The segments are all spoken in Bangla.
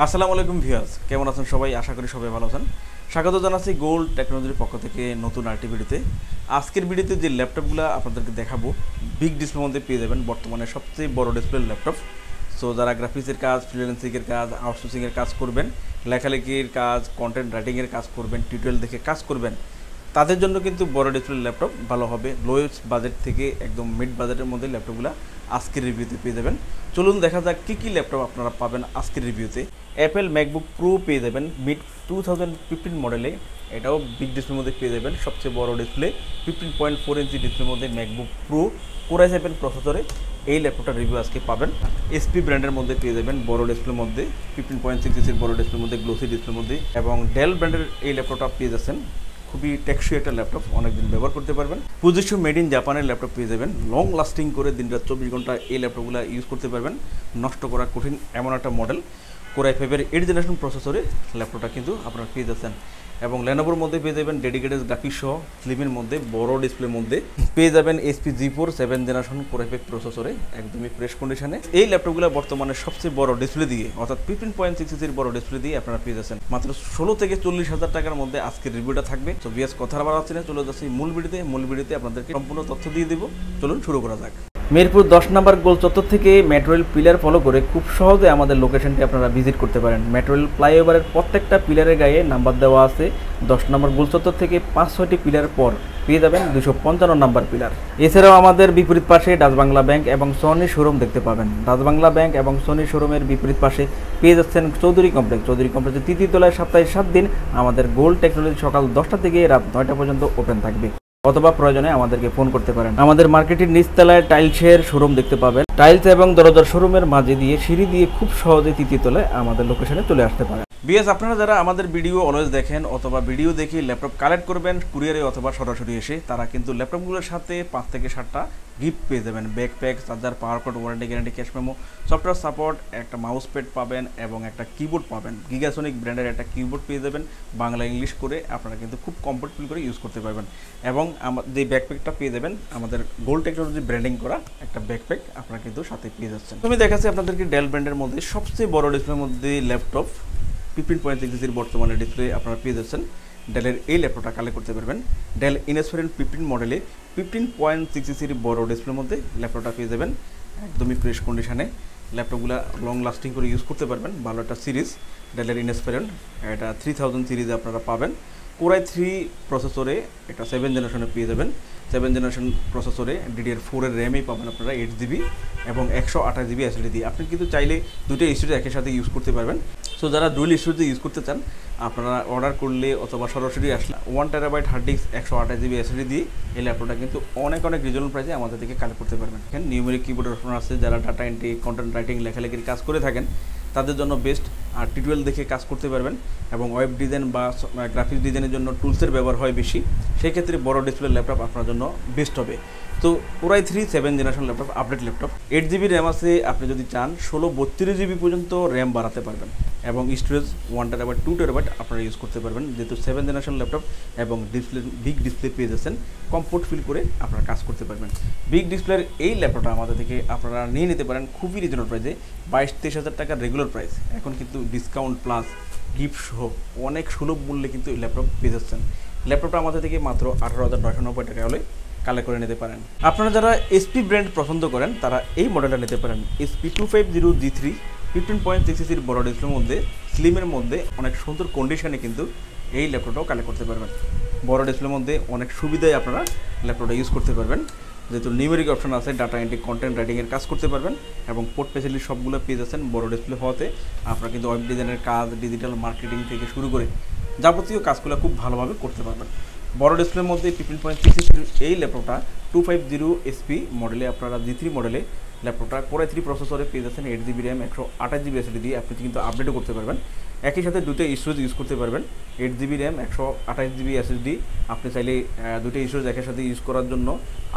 আসসালামু আলাইকুম ভিউয়ার্স, কেমন আছেন সবাই? আশা করি সবাই ভালো আছেন। স্বাগত জানাচ্ছি গোল্ড টেকনোলজির পক্ষ থেকে নতুন আরেকটি ভিডিওতে। আজকের ভিডিওতে যে ল্যাপটপগুলো আপনাদেরকে দেখাবো বিগ ডিসপ্লের মধ্যে পেয়ে যাবেন, বর্তমানে সবচেয়ে বড় ডিসপ্লের ল্যাপটপ। সো যারা গ্রাফিক্সের কাজ, ফ্রিল্যান্সিংয়ের কাজ, আউটসোর্সিংয়ের কাজ করবেন, লেখালেখির কাজ, কন্টেন্ট রাইটিংয়ের কাজ করবেন, টিউটোরিয়াল দেখে কাজ করবেন, তাদের জন্য কিন্তু বড় ডিসপ্লের ল্যাপটপ ভালো হবে। লোয়েস্ট বাজেট থেকে একদম মিড বাজেটের মধ্যে ল্যাপটপগুলো আজকের রিভিউতে পেয়ে যাবেন। চলুন দেখা যাক কী কী ল্যাপটপ আপনারা পাবেন আজকের রিভিউতে। অ্যাপেল ম্যাকবুক প্রো পেয়ে যাবেন মিড 2015 মডেলে, এটাও বিগ ডিসপ্লের মধ্যে পেয়ে যাবেন। সবচেয়ে বড় ডিসপ্লে 15.4 ইঞ্চি ডিসপ্লের মধ্যে ম্যাকবুক প্রো কোর i7 প্রসেসরে এই ল্যাপটপটার রিভিউ আজকে পাবেন। এসপি ব্র্যান্ডের মধ্যে পেয়ে যাবেন বড় ডিসপ্লের মধ্যে, 15.6 ইঞ্চির বড় ডিসপ্লের মধ্যে, গ্লোসি ডিসপ্লের মধ্যে। এবং ডেল ব্র্যান্ডের এই ল্যাপটপটা পেয়ে যাচ্ছেন, খুবই টেকসই একটা ল্যাপটপ, অনেকদিন ব্যবহার করতে পারবেন। পুজিশন মেড ইন জাপানের ল্যাপটপ পেয়ে যাবেন, লং লাস্টিং করে দিনরাত 24 ঘন্টা এই ল্যাপটপগুলো ইউজ করতে পারবেন। নষ্ট করা কঠিন এমন একটা মডেল, কোর i5-এর 8th জেনারেশন প্রসেসরে ল্যাপটপটা কিন্তু আপনারা পেয়ে যাচ্ছেন। এবং লেনোভোর মধ্যে পেয়ে যাবেন ডেডিকেটেড গ্রাফিক্স সহ স্লিমের মধ্যে বড় ডিসপ্লের মধ্যে পেয়ে যাবেন HP G4 7th generation core i5 প্রসেসরে, একদমই ফ্রেশ কন্ডিশনে। এই ল্যাপটপগুলো বর্তমানে সবচেয়ে বড় ডিসপ্লে দিয়ে, অর্থাৎ 15.6 ইঞ্চির বড় ডিসপ্লে দিয়ে আপনারা পেয়ে যাচ্ছেন মাত্র 16 থেকে 40,000 টাকার মধ্যে আজকের রিভিউটা থাকবে। তো বিএস কথা বাড়াচ্ছি না, চলে যাচ্ছি মূল ভিডিওতে আপনাদেরকে সম্পূর্ণ তথ্য দিয়ে দেবো। চলুন শুরু করা যাক। মিরপুর 10 নম্বর গোল চত্বর থেকে মেট্রো রেল পিলার ফলো করে খুব সহজে আমাদের লোকেশনটি আপনারা ভিজিট করতে পারেন। মেট্রো রেল ফ্লাইওভারের প্রত্যেকটা পিলারের গায়ে নাম্বার দেওয়া আছে। 10 নম্বর গোল চত্বর থেকে 5-6টি পিলার পর পেয়ে যাবেন 255 নম্বর পিলার। এছাড়াও আমাদের বিপরীত পাশে ডাচ বাংলা ব্যাংক এবং সনি শোরুম দেখতে পাবেন। ডাচ বাংলা ব্যাংক এবং সনি শোরুমের বিপরীত পাশে পেয়ে যাচ্ছেন চৌধুরী কমপ্লেক্সের 3য় তলায় সপ্তাহে 7 দিন আমাদের গোল্ড টেকনোলজি সকাল 10টা থেকে রাত 9টা পর্যন্ত ওপেন থাকবে, অথবা প্রয়োজনে আমাদেরকে ফোন করতে পারেন। আমাদের মার্কেটের নিচতলায় টাইলসের শোরুম দেখতে পাবেন। টাইলস এবং দরজার শোরুমের মাঝে দিয়ে সিঁড়ি দিয়ে খুব সহজে 3য় তলায় আমাদের লোকেশনে চলে আসতে পারেন। বিএস আপনারা যারা আমাদের ভিডিও অলওয়েজ দেখেন অথবা ভিডিও দেখে ল্যাপটপ কালেক্ট করবেন কুরিয়ারে অথবা সরাসরি এসে, তারা কিন্তু ল্যাপটপগুলোর সাথে 5 থেকে 7টা গিফট পেয়ে যাবেন। Backpack, charger, power cord, warranty guarantee, cash memo, software support, একটা মাউস প্যাড পাবেন এবং একটা কিবোর্ড পাবেন। গিগাসনিক ব্র্যান্ডের একটা কিবোর্ড পেয়ে যাবেন, বাংলা ইংলিশ করে আপনারা কিন্তু খুব কমফোর্টেবল করে ইউজ করতে পারবেন। এবং যে ব্যাকপ্যাকটা পেয়ে যাবেন আমাদের গোল্ড টেকনোলজি ব্র্যান্ডিং করা একটা ব্যাকপ্যাক আপনারা কিন্তু সাথে পেয়ে যাচ্ছেন। তুমি দেখাচ্ছি আপনাদেরকে ডেল ব্র্যান্ডের মধ্যে সবচেয়ে বড় ডিসপ্লের মধ্যে ল্যাপটপ 15.6 ইঞ্চির বর্তমানে ডিসপ্লে আপনারা পেয়ে যাচ্ছেন। ডেলের এই ল্যাপটপটা কালেক্ট করতে পারবেন। ডেল ইনস্পিরেশন 15 মডেলে 15.6 ইঞ্চির বড় ডিসপ্লের মধ্যে ল্যাপটপটা পেয়ে যাবেন, একদমই ফ্রেশ কন্ডিশনে। ল্যাপটপগুলো লং লাস্টিং করে ইউজ করতে পারবেন। ভালো একটা সিরিজ ডেলের ইনস্পিরেশন, এটা 3000 সিরিজে আপনারা পাবেন। কোর i3 প্রসেসরে এটা 7th জেনারেশনে পেয়ে যাবেন। 7th জেনারেশন প্রসেসরে DDR4-এর র্যামই পাবেন আপনারা 8GB এবং 128GB SSD দিয়ে। আপনি কিন্তু চাইলে দুটো স্টোরেজ একই সাথে ইউজ করতে পারবেন। সো যারা ডুয়েল স্টোরেজে ইউজ করতে চান, আপনারা অর্ডার করলে অথবা সরাসরি আসলে 1TB hard disk 128GB SSD দিয়ে এই ল্যাপটপটা কিন্তু অনেক রিজনেবল প্রাইসে আমাদের থেকে কালেক্ট করতে পারবেন। এখানে নিউমেরিক কিবোর্ডের অপশন আছে, যারা ডাটা এন্ট্রি, কন্টেন্ট রাইটিং, লেখালেখির কাজ করে থাকেন তাদের জন্য বেস্ট। আর টিউটোরিয়াল দেখে কাজ করতে পারবেন। এবং ওয়েব ডিজাইন বা গ্রাফিক্স ডিজাইনের জন্য টুলসের ব্যবহার হয় বেশি, সেই ক্ষেত্রে বড় ডিসপ্লে ল্যাপটপ আপনার জন্য বেস্ট হবে। তো core i3 7th generation laptop, update laptop, 8GB RAM আছে। আপনি যদি চান 16-32GB পর্যন্ত র্যাম বাড়াতে পারবেন এবং স্টোরেজ 1TB 2TB আপনারা ইউজ করতে পারবেন। যেহেতু 7th জেনারেশন ল্যাপটপ এবং ডিসপ্লে বিগ ডিসপ্লে পেয়ে যাচ্ছেন, কমফোর্ট ফিল করে আপনারা কাজ করতে পারবেন। বিগ ডিসপ্লের এই ল্যাপটপটা আমাদের থেকে আপনারা নিয়ে নিতে পারেন খুবই রিজনেবল প্রাইসে, 22-23 হাজার টাকার রেগুলার প্রাইস। এখন কিন্তু ডিসকাউন্ট প্লাস গিফট সহ অনেক সুলভ মূল্যে কিন্তু এই ল্যাপটপ পেয়ে যাচ্ছেন। ল্যাপটপটা আমাদের থেকে মাত্র 18,990 টাকা হলে কালেক্ট করে নিতে পারেন। আপনারা যারা SP ব্র্যান্ড পছন্দ করেন তারা এই মডেলটা নিতে পারেন। SP 250G3 15.6 ইঞ্চির বড় ডিসপ্লের মধ্যে, স্লিমের মধ্যে, অনেক সুন্দর কন্ডিশনে কিন্তু এই ল্যাপটপটাও কালেক্ট করতে পারবেন। বড় ডিসপ্লের মধ্যে অনেক সুবিধায় আপনারা ল্যাপটপটা ইউজ করতে পারবেন। যেহেতু নিউমেরিক অপশন আছে, ডাটা এন্ট্রি, কন্টেন্ট রাইটিংয়ের কাজ করতে পারবেন এবং পোর্ট ফ্যাসিলিটি সবগুলো পেয়ে যাচ্ছেন। বড় ডিসপ্লে হওয়াতে আপনারা কিন্তু ওয়েব ডিজাইনের কাজ, ডিজিটাল মার্কেটিং থেকে শুরু করে যাবতীয় কাজগুলো খুব ভালোভাবে করতে পারবেন। বড় ডিসপ্লের মধ্যে 15.6 ইঞ্চির এই ল্যাপটপটা 250SP মডেলে, আপনারা G3 মডেলে ল্যাপটপটা কোর i3 প্রসেসরে পেয়ে যাচ্ছেন। 8GB র্যাম 128GB SSD দিয়ে আপনি কিন্তু আপডেটও করতে পারবেন। একই সাথে দুটো স্টোরেজ ইউজ করতে পারবেন। 8GB র্যাম 128GB SSD, আপনি চাইলে দুটো স্টোরেজ একই সাথে ইউজ করার জন্য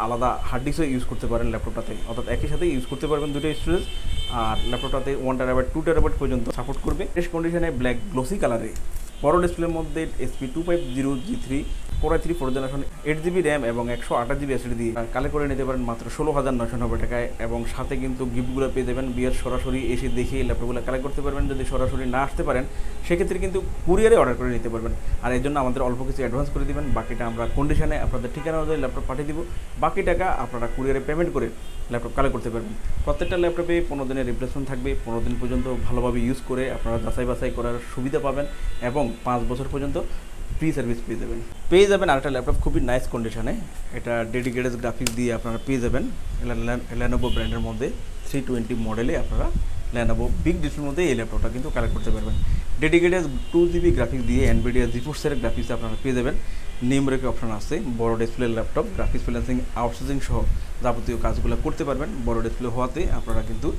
আলাদা হার্ড ডিস্কও ইউজ করতে পারেন ল্যাপটপটাতে, অর্থাৎ একই সাথে ইউজ করতে পারবেন দুটো স্টোরেজ। আর ল্যাপটপটাতে 1TB 2TB পর্যন্ত সাপোর্ট করবে। ফ্রেশ কন্ডিশনে ব্ল্যাক গ্লোসি কালারে বড় ডিসপ্লের মধ্যে SP250G3 Core i3 4th generation 8GB RAM এবং 128GB এসএসডি দিয়ে কালেক্ট করে নিতে পারেন মাত্র 16,990 টাকায়। এবং সাথে কিন্তু গিফটগুলো পেয়ে যাবেন। বিয়ার সরাসরি এসে দেখে ল্যাপটপগুলো কালেক্ট করতে পারবেন। যদি সরাসরি না আসতে পারেন সেক্ষেত্রে কিন্তু কুরিয়ারে অর্ডার করে নিতে পারবেন। আর এর জন্য আমাদের অল্প কিছু অ্যাডভান্স করে দিবেন, বাকিটা আমরা কন্ডিশনে আপনাদের ঠিকানা অনুযায়ী ল্যাপটপ পাঠিয়ে দিব। বাকি টাকা আপনারা কুরিয়ারে পেমেন্ট করে ল্যাপটপ কালেক্ট করতে পারবেন। প্রত্যেকটা ল্যাপটপে 15 দিনের রিপ্লেসমেন্ট থাকবে। 15 দিন পর্যন্ত ভালোভাবে ইউজ করে আপনারা যাচাই বাছাই করার সুবিধা পাবেন এবং 5 বছর পর্যন্ত ফ্রি সার্ভিস পেয়ে যাবেন। আরেকটা ল্যাপটপ খুবই নাইস কন্ডিশনে, এটা ডেডিকেটেড গ্রাফিক্স দিয়ে আপনারা পেয়ে যাবেন। Lenovo ব্র্যান্ডের মধ্যে 320 মডেলে আপনারা Lenovo বিগ ডিসপ্লের মধ্যে এই ল্যাপটপটা কিন্তু কালেক্ট করতে পারবেন। ডেডিকেটেড 2GB গ্রাফিক্স দিয়ে NVIDIA GeForce-এর গ্রাফিক্স আপনারা পেয়ে যাবেন। নিউমেরিক অপশন আছে। বড় display laptop graphics freelancing outsourcing সহ যাবতীয় কাজগুলো করতে পারবেন। বড় ডিসপ্লে হওয়াতে আপনারা কিন্তু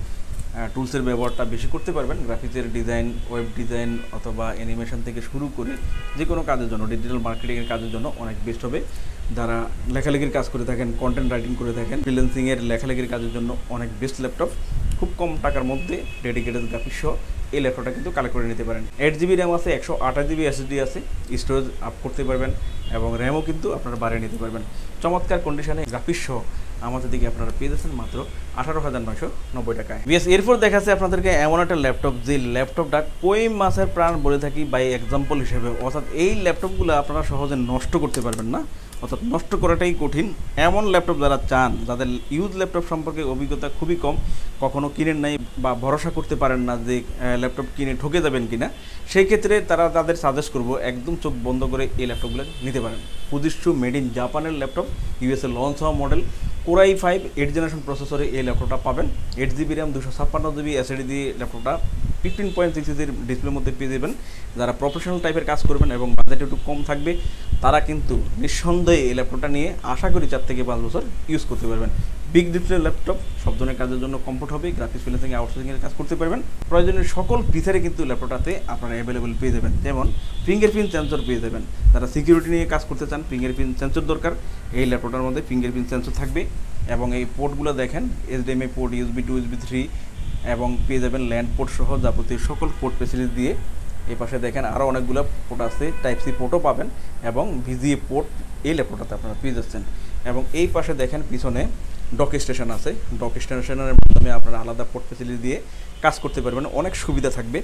টুলসের ব্যবহারটা বেশি করতে পারবেন। গ্রাফিক্সের ডিজাইন, ওয়েব ডিজাইন অথবা অ্যানিমেশন থেকে শুরু করে যে কোনো কাজের জন্য, ডিজিটাল মার্কেটিংয়ের কাজের জন্য অনেক বেস্ট হবে। যারা লেখালেখির কাজ করে থাকেন, কন্টেন্ট রাইটিং করে থাকেন, ফ্রিল্যান্সিংয়ের লেখালেখির কাজের জন্য অনেক বেস্ট ল্যাপটপ। খুব কম টাকার মধ্যে ডেডিকেটেড গ্রাফিক্স সহ এই ল্যাপটপটা কিন্তু কালেক্ট করে নিতে পারেন। 8GB র্যাম আছে, 128GB এসএসডি আছে, স্টোরেজ আপ করতে পারবেন এবং র্যামও কিন্তু আপনারা বাড়িয়ে নিতে পারবেন। চমৎকার কন্ডিশনে গ্রাফিক্স সহ আমাদের দিকে আপনারা পেয়ে যাচ্ছেন মাত্র 18,990 টাকায়। এরপর দেখাচ্ছে আপনাদেরকে এমন একটা ল্যাপটপ, যে ল্যাপটপটা কই মাছের প্রাণ বলে থাকি বাই এক্সাম্পল হিসেবে। অর্থাৎ এই ল্যাপটপগুলো আপনারা সহজে নষ্ট করতে পারবেন না, অর্থাৎ নষ্ট করাটাই কঠিন। এমন ল্যাপটপ যারা চান, যাদের ইউজ ল্যাপটপ সম্পর্কে অভিজ্ঞতা খুবই কম, কখনো কিনেন নাই বা ভরসা করতে পারেন না যে ল্যাপটপ কিনে ঠকে যাবেন কিনা, সেই ক্ষেত্রে তাদের সাজেস্ট করব একদম চোখ বন্ধ করে এই ল্যাপটপগুলো নিতে পারেন। Fujitsu মেড ইন জাপানের ল্যাপটপ, ইউএসএ লঞ্চ হওয়া model, Core i5 8th generation প্রসেসরে এই ল্যাপটপটা পাবেন। 8GB র্যাম 256GB এসএসডি দিয়ে ল্যাপটপটা 15.6 ইঞ্চির ডিসপ্লের মধ্যে পেয়ে যাবেন। যারা প্রফেশনাল টাইপের কাজ করবেন এবং বাজেট একটু কম থাকবে, তারা কিন্তু নিঃসন্দেহে এই ল্যাপটপটা নিয়ে আশা করি 4 থেকে 5 বছর ইউজ করতে পারবেন। বিগ ডিসপ্লে ল্যাপটপ, সব ধরনের কাজের জন্য কমফোর্ট হবে। গ্রাফিক্স ফ্রিল্যান্সিং আউটসোর্সিংয়ের কাজ করতে পারবেন। প্রয়োজনীয় সকল ফিচারে কিন্তু ল্যাপটপটাতে আপনারা অ্যাভেলেবেল পেয়ে যাবেন। যেমন ফিঙ্গারপ্রিন্ট সেন্সর পেয়ে যাবেন। যারা সিকিউরিটি নিয়ে কাজ করতে চান, ফিঙ্গারপ্রিন্ট সেন্সর দরকার, এই ল্যাপটপটার মধ্যে ফিঙ্গারপ্রিন্ট সেন্সর থাকবে। এবং এই পোর্টগুলো দেখেন, HDMI পোর্ট, USB 2, USB 3 এবং পেয়ে যাবেন ল্যান্ড পোর্ট সহ যাবতীয় সকল পোর্ট ফেসিলিটি দিয়ে। এই পাশে দেখেন আরও অনেকগুলো পোর্ট আছে, টাইপ সি পোর্টও পাবেন এবং VGA পোর্ট এই ল্যাপটপটাতে আপনারা পেয়ে যাচ্ছেন। এবং এই পাশে দেখেন পিছনে ডক স্টেশন আছে। ডক স্টেশনের মাধ্যমে আপনারা আলাদা পোর্ট ফেসিলিটি দিয়ে কাজ করতে পারবেন, অনেক সুবিধা থাকবে।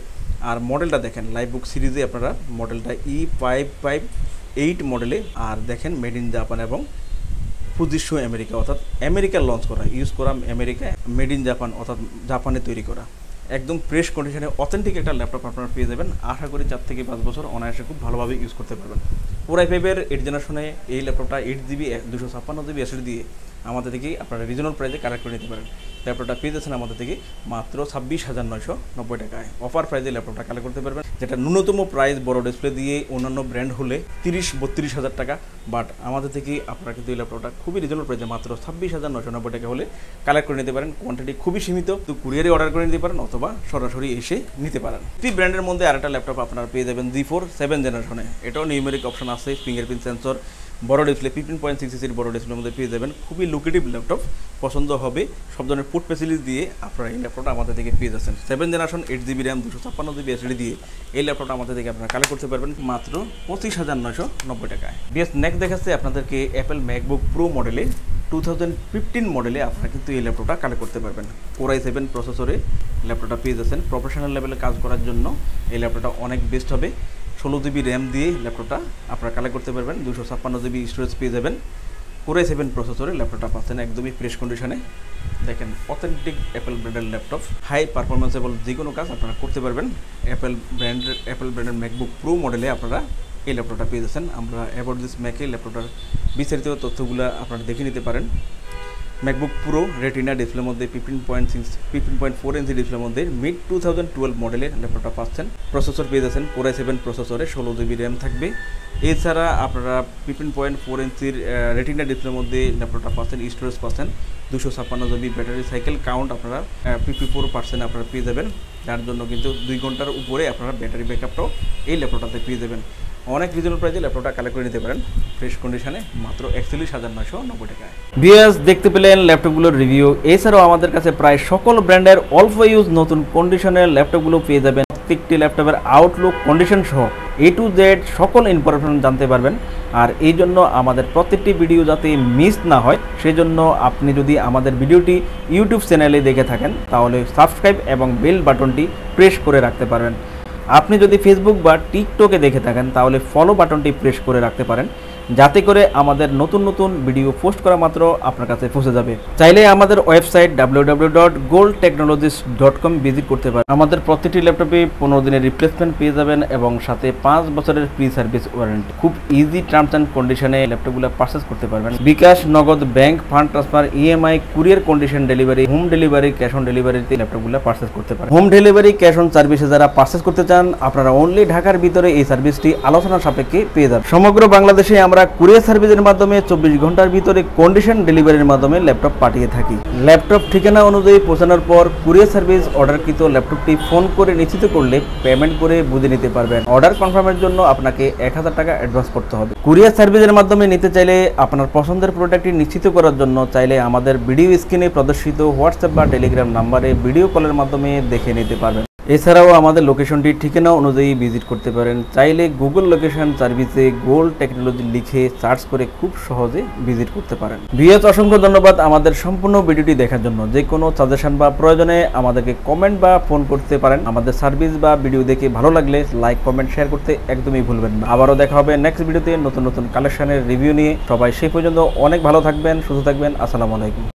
আর মডেলটা দেখেন, লাইভবুক সিরিজে আপনারা মডেলটা E558 মডেলে, আর দেখেন মেড ইন জাপান এবং Fujitsu আমেরিকা, অর্থাৎ আমেরিকার লঞ্চ করা, ইউজ করা আমেরিকা, মেড ইন জাপান অর্থাৎ জাপানে তৈরি করা। একদম ফ্রেশ কন্ডিশনে অথেন্টিক একটা ল্যাপটপ আপনারা পেয়ে যাবেন। আশা করি 4 থেকে 5 বছর অনায়াসে খুব ভালোভাবে ইউজ করতে পারবেন। Core i5-এর 8th জেনারেশনে এই ল্যাপটপটা 8GB 256GB এসএসডি দিয়ে আমাদের থেকে আপনারা রিজনেবল প্রাইসে কালেক্ট করে নিতে পারেন। ল্যাপটপটা পেয়ে যাচ্ছেন আমাদের থেকে মাত্র 26,990 টাকায়। অফার প্রাইসে ল্যাপটপটা কালেক্ট করতে পারবেন, যেটা ন্যূনতম প্রাইস বড় ডিসপ্লে দিয়ে অন্যান্য ব্র্যান্ড হলে 30-32 হাজার টাকা। বাট আমাদের থেকে আপনারা কিন্তু এই ল্যাপটপটা খুবই রিজনেবল প্রাইসে মাত্র 26,990 টাকা হলে কালেক্ট করে নিতে পারেন। কোয়ান্টিটি খুবই সীমিত, তো কুরিয়ারে অর্ডার করে নিতে পারেন অথবা সরাসরি এসে নিতে পারেন। এই ব্র্যান্ডের মধ্যে আরেকটা ল্যাপটপ আপনারা পেয়ে যাবেন G4 7th জেনারেশনে। এটাও নিউমেরিক অপশন আছে, ফিঙ্গারপ্রিন্ট সেন্সর, বড় ডিসপ্লে 15.6 ইঞ্চির বড় ডিসপ্লের মধ্যে পেয়ে যাবেন। খুবই লুকেটিভ ল্যাপটপ, পছন্দ হবে। সব ধরনের পোর্ট ফেসিলিটি দিয়ে আপনারা এই ল্যাপটপটা আমাদের থেকে পেয়ে যাচ্ছেন। 7th generation 8GB RAM 256GB SSD দিয়ে এই ল্যাপটপটা আমাদের থেকে আপনারা কালেক্ট করতে পারবেন মাত্র 25,990 টাকায়। নেক্সট দেখাচ্ছে আপনাদেরকে অ্যাপেল ম্যাকবুক প্রো মডেলে 2015 মডেলে আপনারা কিন্তু এই ল্যাপটপটা কালেক্ট করতে পারবেন। Core i7 প্রসেসরে ল্যাপটপটা পেয়ে যাচ্ছেন। প্রফেশনাল লেভেলে কাজ করার জন্য এই ল্যাপটপটা অনেক বেস্ট হবে। 16GB র্যাম দিয়ে ল্যাপটপটা আপনারা কালেক্ট করতে পারবেন। 256GB স্টোরেজ পেয়ে যাবেন। Core i7 প্রসেসরে ল্যাপটপটা পাচ্ছেন একদমই ফ্রেশ কন্ডিশনে। দেখেন অথেন্টিক অ্যাপেল ব্র্যান্ডের ল্যাপটপ, হাই পারফরমেন্সেবল যে কোনো কাজ আপনারা করতে পারবেন। অ্যাপেল ব্র্যান্ডের ম্যাকবুক প্রো মডেলে আপনারা এই ল্যাপটপটা পেয়ে যাচ্ছেন। আমরা অ্যাবাউট দিস ম্যাকে ল্যাপটপটার বিস্তারিত তথ্যগুলো আপনারা দেখে নিতে পারেন। ম্যাকবুক প্রো রেটিনা ডিসপ্লের মধ্যে 15.4 ইঞ্চি ডিসপ্লের মধ্যে মিড 2012 মডেলের ল্যাপটপটা পাচ্ছেন। প্রসেসর পেয়ে যাচ্ছেন Core i7 প্রসেসরে, 16GB র্যাম থাকবে। এছাড়া আপনারা 15.4 ইঞ্চির রেটিনা ডিসপ্লের মধ্যে ল্যাপটপটা পাচ্ছেন। স্টোরেজ পাচ্ছেন 256GB। ব্যাটারি সাইকেল কাউন্ট আপনারা 54% আপনারা পেয়ে যাবেন, যার জন্য কিন্তু 2 ঘন্টার উপরে আপনারা ব্যাটারি ব্যাকআপটাও এই ল্যাপটপটাতে পেয়ে যাবেন। অনেক রিজনেবল প্রাইসে ল্যাপটপটা কালেক্ট করে নিতে পারেন ফ্রেশ কন্ডিশনে মাত্র 41,990 টাকায়। ভিউয়ার্স, দেখতে পেলেন ল্যাপটপগুলোর রিভিউ। এছাড়াও আমাদের কাছে প্রায় সকল ব্র্যান্ডের অল্প ইউজ নতুন কন্ডিশনের ল্যাপটপগুলো পেয়ে যাবেন। প্রত্যেকটি ল্যাপটপের আউটলুক, কন্ডিশন সহ A to Z সকল ইনফরমেশন জানতে পারবেন। আর এই জন্য আমাদের প্রত্যেকটি ভিডিও যাতে মিস না হয় সেই জন্য আপনি যদি আমাদের ভিডিওটি ইউটিউব চ্যানেলে দেখে থাকেন তাহলে সাবস্ক্রাইব এবং বেল বাটনটি প্রেস করে রাখতে পারবেন। আপনি যদি ফেসবুক বা টিকটকে দেখে থাকেন তাহলে ফলো বাটনটি প্রেস করে রাখতে পারেন, যাতে করে আমাদের নতুন নতুন ভিডিও পোস্ট করা মাত্র আপনার কাছে পৌঁছে যাবে। চাইলে আমাদের ওয়েবসাইট www.goldtechnologies.com ভিজিট করতে পারেন। আমাদের প্রতিটি ল্যাপটপে 15 দিনের রিপ্লেসমেন্ট পেয়ে যাবেন এবং সাথে 5 বছরের ফ্রি সার্ভিস ওয়ারেন্টি। খুব ইজি টার্মস অ্যান্ড কন্ডিশনে ল্যাপটপগুলো পারচেস করতে পারবেন। বিকাশ, নগদ, bank, fund transfer, EMI, courier condition delivery, home delivery, cash on ডেলিভারিতে ল্যাপটপগুলো পারচেস করতে পারেন। হোম ডেলিভারি, ক্যাশ অন সার্ভিসে যারা পারচেস করতে চান আপনারা অনলি ঢাকার ভিতরে এই সার্ভিসটি আলোচনা সাপেক্ষে পেয়ে যাবেন। সমগ্র বাংলাদেশে আমরা কুরিয়ার সার্ভিসের মাধ্যমে 24 ঘন্টার ভিতরে কন্ডিশন ডেলিভারির মাধ্যমে ল্যাপটপ পাঠিয়ে থাকি। ল্যাপটপ ঠিকানা অনুযায়ী পৌঁছানোর পর কুরিয়ার সার্ভিস অর্ডারকৃত ল্যাপটপটি ফোন করে নিশ্চিত করলে পেমেন্ট করে বুঝে নিতে পারবেন। অর্ডার কনফার্মের জন্য আপনাকে 1000 টাকা অ্যাডভান্স করতে হবে। কুরিয়ার সার্ভিসের মাধ্যমে নিতে চাইলে আপনার পছন্দের প্রোডাক্টটি নিশ্চিত করার জন্য চাইলে আমাদের ভিডিও স্ক্রিনে প্রদর্শিত হোয়াটসঅ্যাপ বা টেলিগ্রাম নাম্বারে ভিডিও কলের মাধ্যমে দেখে নিতে পারবেন। এছাড়াও আমাদের লোকেশনটি ঠিকানা অনুযায়ী ভিজিট করতে পারেন। চাইলে গুগল লোকেশন সার্ভিসে গোল্ড টেকনোলজি লিখে সার্চ করে খুব সহজে ভিজিট করতে পারেন। ভিউয়ার্স, অসংখ্য ধন্যবাদ আমাদের সম্পূর্ণ ভিডিওটি দেখার জন্য। যে কোনো সাজেশন বা প্রয়োজনে আমাদেরকে কমেন্ট বা ফোন করতে পারেন। আমাদের সার্ভিস বা ভিডিও দেখে ভালো লাগলে লাইক, কমেন্ট, শেয়ার করতে একদমই ভুলবেন না। আবারও দেখা হবে নেক্সট ভিডিওতে নতুন নতুন কালেকশনের রিভিউ নিয়ে। সবাই সেই পর্যন্ত অনেক ভালো থাকবেন, সুস্থ থাকবেন। আসসালামু আলাইকুম।